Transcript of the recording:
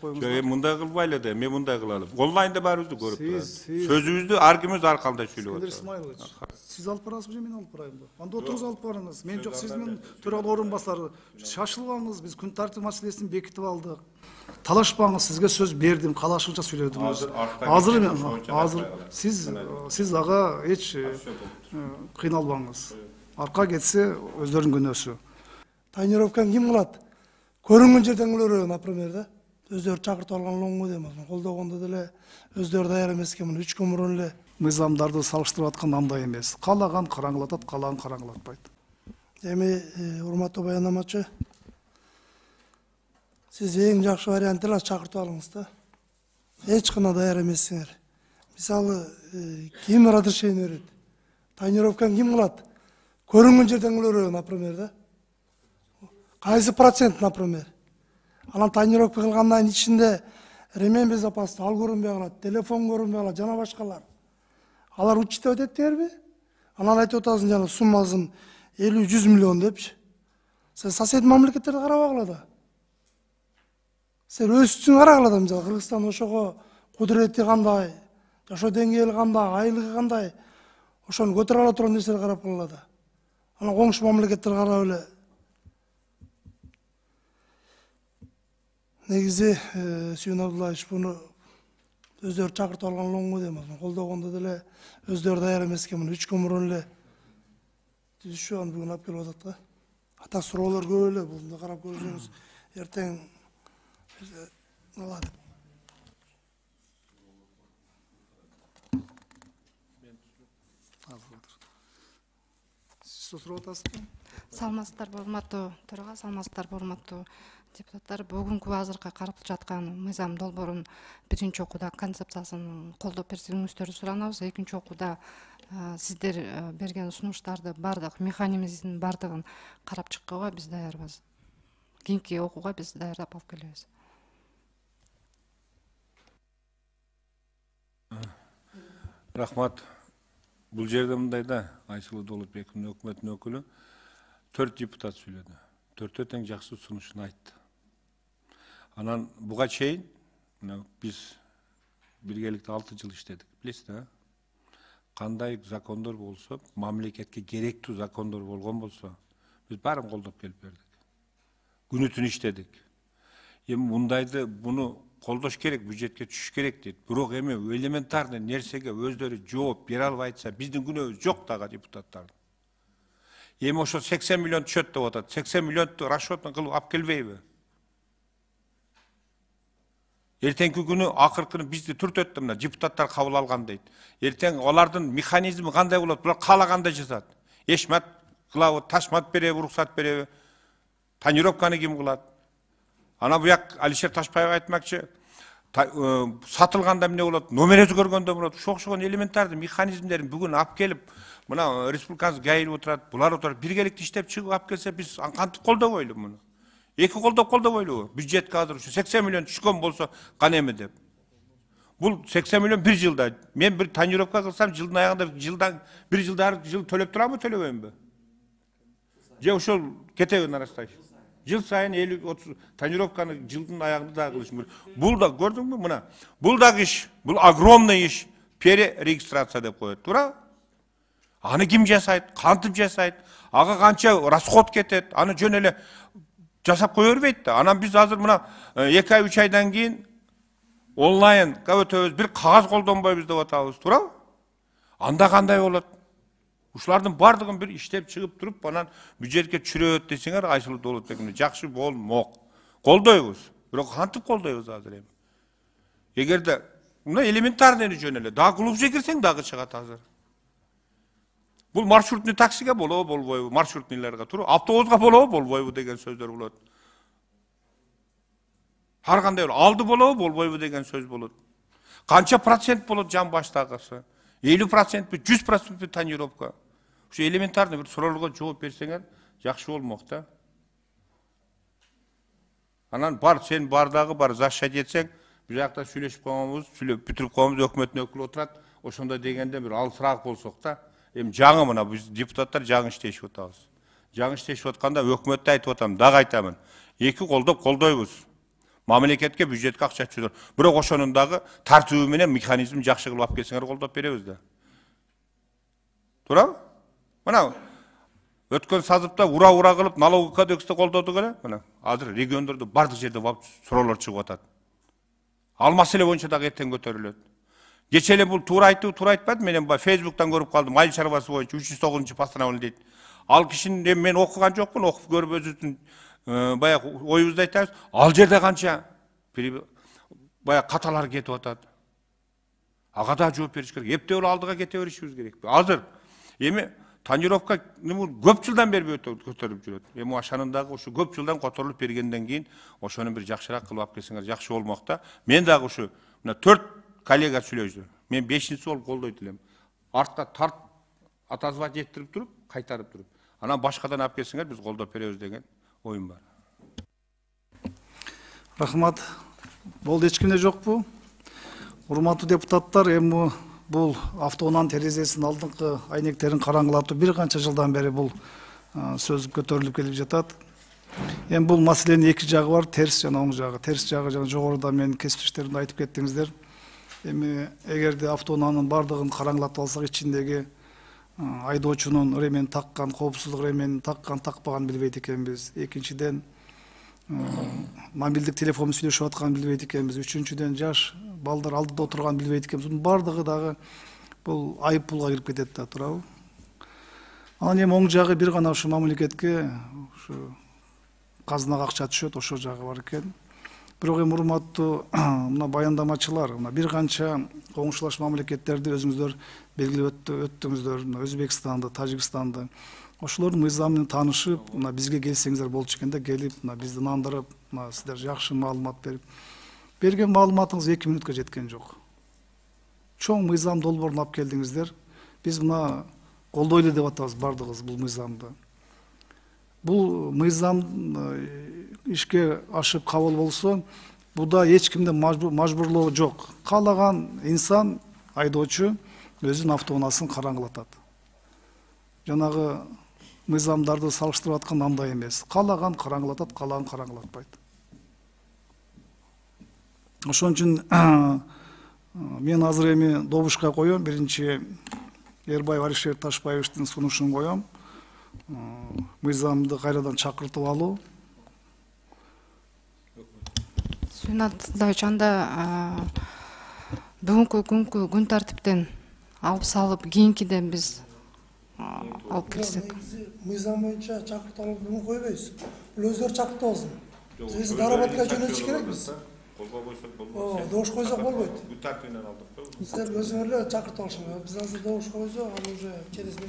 коюңуздар. Мындай кылбайлы да, мен мындай кылалым. Онлайнда баарыбызды көрүп турат. Сөзүбүздү аргымыз аркалда сүйлөп атат. Сиз алып барасызбы же мен алып барайынбы? Анда отуруңуз алып барыңыз. Мен жок, сиз менен төрагал орун басары. Шашылбаңыз, биз күн тартип маселесин бекитип алдык. Талашпаңыз, сизге сөз бердим, калашынча сүйлөдүм. Азыр сиз ага эч кыйналбаңыз. Арка кетсе өздөрүнүн күнөөсү. Тонировканы ким кылат? Көрүнгөн жерден кылып, например, да. Өздөрү чакыртып алган лоңго дейм. Колдогондо деле өздөрү даяр эмеске муну 3 күн мурун эле мыйзамдарды салыштырып аткан андай эмес. Каалаган караңылатат, каалаган караңылатпайт. Эми урматтуу баяндамачы, сиз эң жакшы вариант эле чакыртып алыңыз да. Эч кана даяр эмессиңер. Мисалы, ким разрешение берет? Тонировканы ким кылат? Көрүнгөн жерден кылып, например, да. Кайсы процент, например. Анан тонировка кылгандан ичинде ремень безопасности ал көрүнбөй калат, телефон көрүнбөй калат, жана башкалар. Алар учетте өтөттүңерби? Анан айтып атасың жана суммасын 50-100 миллион депчи. Сен сосед мамлекеттерди карабагыла да. Сен өздүң карагыла да, мисалы Кыргызстан ошого кудурети кандай, жашоо деңгээли кандай, айлыгы кандай, ошону көтөрө ала турган нерселерди карап калгыла да. Анан коңшу мамлекеттерди карап эле. Негизи Сүйүн Абдуллаевич буну өздөрү чакыртып алган лоңго дейм. Колдогондо деле өздөрү даяр эмеске муну 3 күн мурун эле түзүшүп аны бүгүн алып келип атат да. Ата суроолор көп эле, буну карап көрсөңүз эртең алат. Сиз сурап атасызбы? Саламатсыздарбы, урматтуу төрага, саламатсыздарбы, урматтуу депутаттар. Бүгүнкү азыркы карап жаткан мыйзам долбоорун биринчи окууда концепциясын колдоп берсеңиздерди суранабыз. Экинчи окууда сиздер берген сунуштарды бардык механизмдин бардыгын карап чыкканга биз даярбыз. Кийинки окууга биз даярдап алып келебиз. Рахмат. Бул жерде мындай да, Айсылуу Долотбековдун өкмөтүнүн өкүлү 4 депутат сүйлөдү. 4 тең жакшы сунушун айтты. Анан буга чейин биз биргеликте 6 жыл иштедик. Билесиз да? Кандай закондор болсо, мамлекетке керектүү закондор болгон болсо, биз баарын колдоп келип бердик. Күнү түн иштедик. Эми мындайды буну колдош керек, бюджетке түшүш керек дейт. Бирок эми элементарный нерсеге өздөрү жооп бере албай атса, биздин күнөөбүз жок дагы депутаттардын. Эми ошо 80 миллион түшөт деп атат. 80 миллионду расчетун кылып алып келбейби? Эртеңки күнү акыркыны бизди түртөт да, мына депутаттар кабыл алган дейт. Эртең алардын механизми кандай болот? Булар каалагандай жасат. Эшмат кылабы, ташмат береби, уруксат береби? Тонировканы ким кылат? Ана буяк Алишер Ташпаев айтмакчы, сатылганда эмне болот, номер өзгөргөндө болот. Ошол элементарды механизмдерин бүгүн алып келип, мына республикабыз гайылып отурат, булар отурат, биргеликте иштеп чыгып алып келсе, биз кантип колдобойлу муну? Эки колдоп колдобойлубу? Бюджетке азыр 80 миллион түшкөн болсо, кана эме деп. Бул 80 миллион bir жылда. Мен бир тонировка кылсам, жылдын аягында bir жыл төлөп турабы, төлөбөймбү? Же ошол кетеби нарастайш? Жыл сайын 50-30 тонировканы жылдын аягында да кылышым керек. Бул да көрдүңбү мына? Бул да иш, бул огромный иш. Перерегистрация деп коет, туура? Аны ким жасайт? Кантип жасайт? Ага канча расход кетет? Аны жөн эле жасап кое бербейт да. Анан биз азыр мына 2 ай 3 айдан кийин онлайн өтөбүз, бир кагаз колдонбойбуз деп атабыз, туурабы? Анда кандай болот? Ушулардын бардыгын бир иштеп чыгып туруп, анан бюджетке түшүрөт десеңер, Айсылуу Долотбековна жакшы болмок. Колдойбуз. Бирок кантип колдойбуз азыр эми? Эгерде мына элементарный жөн эле, дагы клубга кирсең дагы чыгат азыр. Бул маршрутный таксиге болобу, болбойбу? Маршрутныйларга туруп, автобуска болобу, болбойбу деген сөздөр болот. Ар кандай алды болобу, болбойбу деген сөз болот. Канча процент болот жан баштагысы? 50% mi, 100% mi tonirovka? Şu elementarny bir sorularga жооп берсеңер, жакшы болмок да. Анан бар, сен бардагы бар, защищать этсең, бир жакта сүйлөшүп койгонбуз, бүтүрүп койгонбуз, өкмөттүн өкүлү отурат, ошондой дегенде бир алысыраак болсок да. Эми жаңы мына биз депутаттар жаңы иштешип атабыз. Жаңы иштешип атканда өкмөттү айтып атам, дагы айтамын. Эки колдоп колдойбуз. Мамлекетке, бюджетке акча түшүрөр. Бирок ошонун дагы тартыбы менен механизм жакшы кылып алып келсеңер колдоп беребиз да. Туурабы? Мына өткөн сазыпта ура кылып налоговый кодексти колдодук эле. Мына азыр региондордо бардык жерде суроолор чыгып атат. Ал маселе боюнча дагы эртең көтөрүлөт. Кече эле бул туура айтпады. Менен Facebook'tan көрүп калдым. Айыл чарбасы боюнча 309-постановление дейт. Ал кишини мен окуган жокмун, окуп көрүп өзүбүздүн баягы оюбузду айтабыз. Ал жерде канча баягы каталар кетип атат. Ага да жооп бериш керек. Эптеп алдыга кете беришибиз керек. Азыр эми тонировка көп жылдан бери көтөрүлүп жүрөт. Эми ашанын дагы ушу көп жылдан которулуп бергенден кийин ошону бир жакшыраак кылып алып келсеңер жакшы болмок да. Мен дагы ушу мына 4 коллега сүйлөштү. Мен 5-чи болуп колдойт элем. Артка тарт отозвать этирип туруп, кайтарып туруп. Анан башкадан алып келсеңер биз колдоп беребиз деген оюм бар. Рахмат. Болду, эч кимде жокпу? Урматтуу депутаттар, эми бул автоунаанын терезесинин алдыңкы айнектерин караңгылатуу бир канча жылдан бери бул сөз көтөрүлүп келип жатат. Эми бул маселенин эки жагы бар, терс жана оң жагы. Терс жагы жана жогоруда менин кесиптештерим айтып кеттиңиздер. Эми эгерде автоунаанын бардыгын караңгылатып алсак, ичиндеги айдоочунун ременин таккан, коопсуздук ременин таккан, такпаганын билбейт экенбиз. Экинчиден, мобилдик телефон сүйлөшүп атканын билбейт экенбиз. Үчүнчүдөн, жаш балдар алдыда отурганын билбейт экенбиз. Бунун бардыгы дагы бул айып пулга кирип кетет да, туурабы? Анан эми оң жагы бир гана ушу мамлекетке, ушу казынага акча түшөт, ошол жагы бар экен. Бирок эми урматтуу мына баяндамачылар, мына бир канча коңшулаш мамлекеттерди өзүңүздөр белгилеп өттүңүздөр, мына Өзбекстанды, Тажикстанды. Ошолордун мыйзамы менен таанышып, мына бизге келсеңиздер болчу экен да, келип, мына бизди нандырып, мына сиздер жакшы маалымат берип. Берген маалыматыңыз 2 мүнөткө жеткен жок. Чоң мыйзам долбоорун алып келдиңиздер. Биз мына колдойлу деп атабыз бардыгыбыз бул мыйзамды. Бул мыйзам ишке ашып кабыл болсо, буда эч кимде мажбурлоо жок. Каалаган инсан, айдоочу өзүнүн автоунаасын караңгылатат. Жанагы мыйзамдарды салыштырып аткан андай эмес. Каалаган караңгылатат, каалаган караңгылатпайт. Ошон үчүн мен азыр эми добушка коем, биринчи Эрбаев Алишер Ташбаевичтин сунушун коем. Мыйзамды кайрадан чакыртып алуу. Сүйнат Давич, анда бүгүнкү күnkү күн тартиптен алып салып, кийинкиден биз алып кирсек. Мыйзам боюнча чакыртып алып бүгүн койбойбуз. Бул өздөрү чакыртып алсын. Биз доработка жөнөтүш керекпиз. Добуш койсок болбойт. Күн тартибинен алдык. Силер өзүңөр эле чакыртып алышыңар. Биз азыр добуш койсок, ал уже через